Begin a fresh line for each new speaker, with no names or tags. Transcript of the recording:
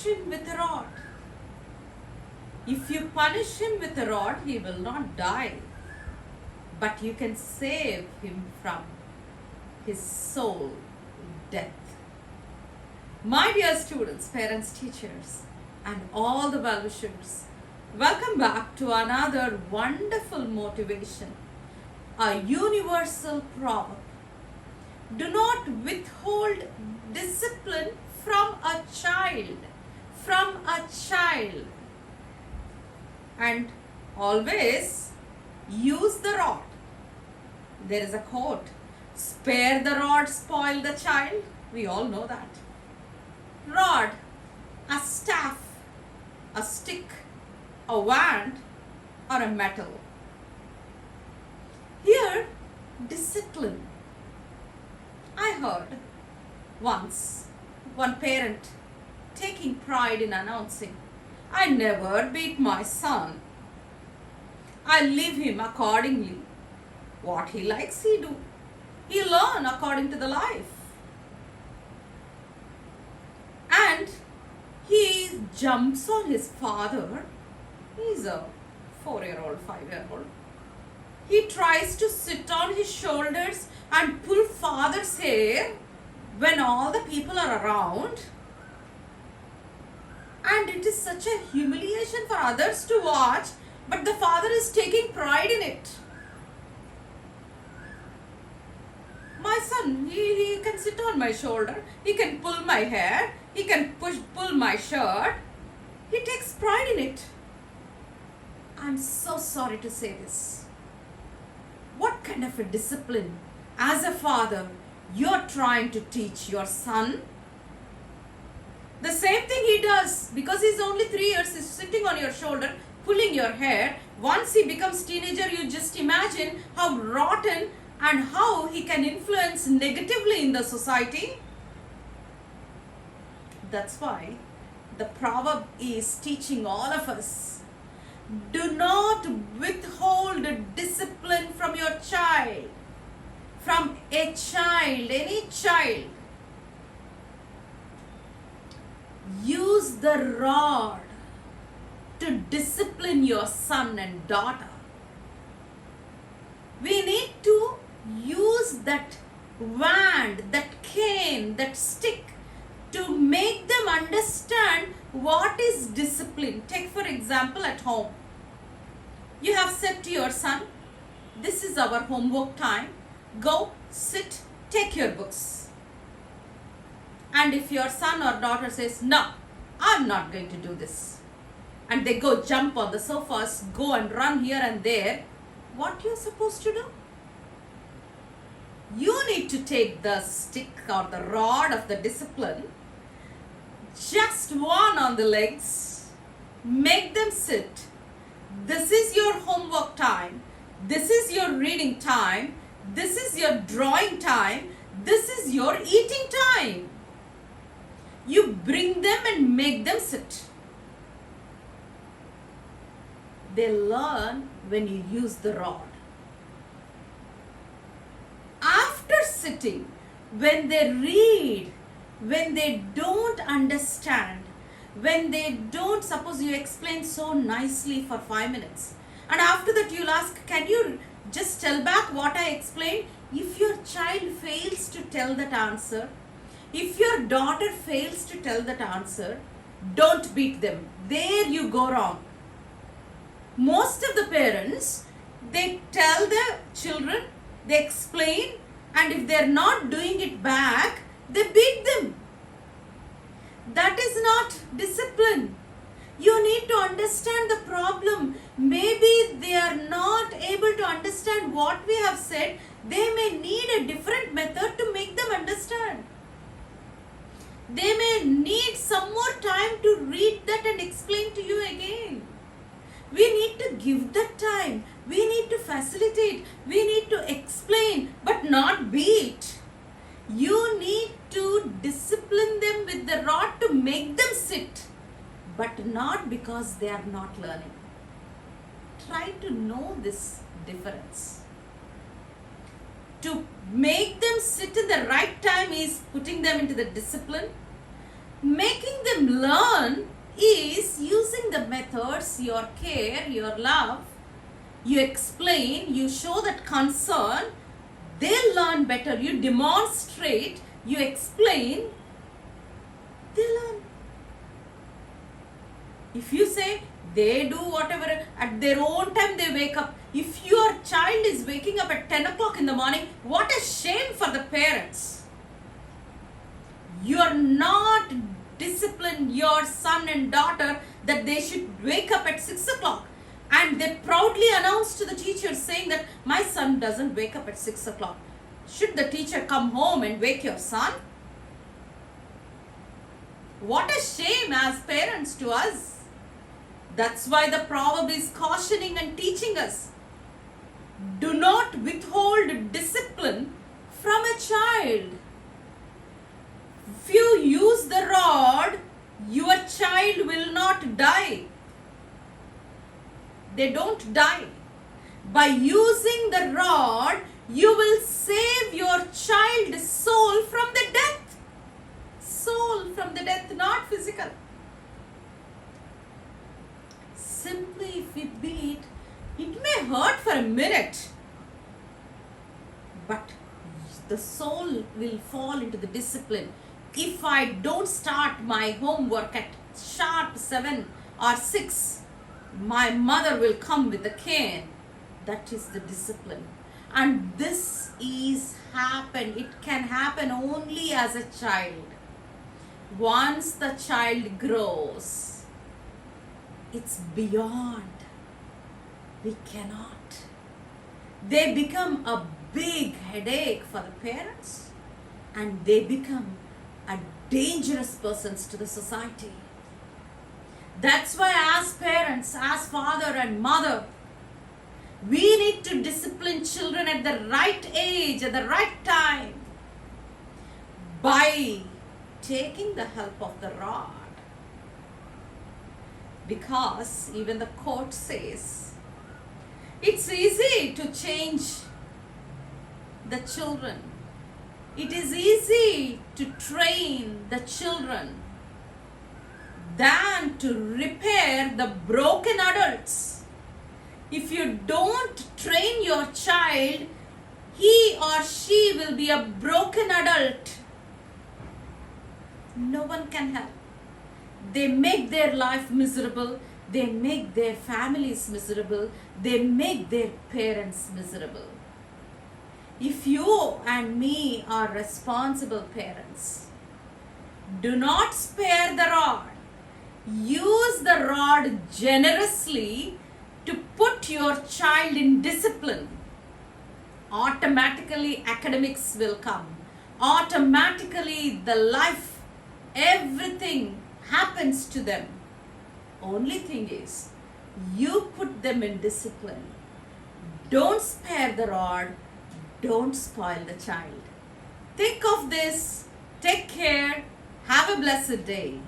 punish him with a rod. If you punish him with a rod, he will not die. But you can save him from his soul death. My dear students, parents, teachers, and all the well-wishers, welcome back to another wonderful motivation, a universal proverb. Do not withhold discipline from a child. From a child. And always use the rod. There is a quote, spare the rod, spoil the child. We all know that. Rod, a staff, a stick, a wand, or a metal. Here, discipline. I heard once one parent taking pride in announcing, I never beat my son. I leave him accordingly. What he likes, he do. He learn according to the life. And he jumps on his father. He's a 4-year-old, 5-year-old. He tries to sit on his shoulders and pull father's hair when all the people are around. And it is such a humiliation for others to watch, but the father is taking pride in it. My son, he can sit on my shoulder, he can pull my hair, he can pull my shirt. He takes pride in it. I'm so sorry to say this. What kind of a discipline as a father you're trying to teach your son? The same thing he does, because he's only 3 years, he's sitting on your shoulder, pulling your hair. Once he becomes teenager, you just imagine how rotten and how he can influence negatively in the society. That's why the proverb is teaching all of us. Do not withhold discipline from your child, from a child, any child. Use the rod to discipline your son and daughter. We need to use that wand, that cane, that stick to make them understand what is discipline. Take for example at home. You have said to your son, this is our homework time. Go, sit, take your books. And if your son or daughter says, no, I'm not going to do this, and they go jump on the sofas, go and run here and there, what you're supposed to do? You need to take the stick or the rod of the discipline, just one on the legs, make them sit. This is your homework time. This is your reading time. This is your drawing time. This is your eating time. You bring them and make them sit. They learn when you use the rod. After sitting, when they read, when they don't understand, when they don't, suppose you explain so nicely for 5 minutes, and after that you'll ask, can you just tell back what I explained? If your child fails to tell that answer, if your daughter fails to tell that answer, don't beat them. There you go wrong. Most of the parents, they tell their children, they explain, and if they're not doing it back, they beat them. That is not discipline. You need to understand the problem. Maybe they are not able to understand what we have said. They may need a different method to make them understand. They may need some more time to read that and explain to you again. We need to give that time. We need to facilitate. We need to explain, but not beat. You need to discipline them with the rod to make them sit, but not because they are not learning. Try to know this difference. To make them sit in the right time is putting them into the discipline. Making them learn is using the methods, your care, your love. You explain, you show that concern, they'll learn better. You demonstrate, you explain, they learn. If you say they do whatever at their own time they wake up, if your child is waking up at 10 o'clock in the morning, what a shame for the parents. You are not discipline your son and daughter that they should wake up at 6 o'clock. And they proudly announce to the teacher saying that my son doesn't wake up at 6 o'clock. Should the teacher come home and wake your son? What a shame as parents to us. That's why the proverb is cautioning and teaching us. Do not withhold discipline from a child. If you use the rod, your child will not die. They don't die. By using the rod, you will save your child's soul from the death. Soul from the death, not physical. Simply if we beat, it may hurt for a minute, but the soul will fall into the discipline. If I don't start my homework at sharp 7 or 6, my mother will come with a cane. That is the discipline. And this it can happen only as a child. Once the child grows, it's beyond. We cannot. They become a big headache for the parents, and they become a dangerous persons to the society. That's why as parents, as father and mother, we need to discipline children at the right age, at the right time, by taking the help of the rod. Because even the quote says, it's easy to change the children. It is easy to train the children than to repair the broken adults. If you don't train your child, he or she will be a broken adult. No one can help. They make their life miserable. They make their families miserable. They make their parents miserable. If you and me are responsible parents, do not spare the rod. Use the rod generously to put your child in discipline. Automatically academics will come. Automatically the life, everything happens to them. Only thing is, you put them in discipline. Don't spare the rod. Don't spoil the child. Think of this. Take care. Have a blessed day.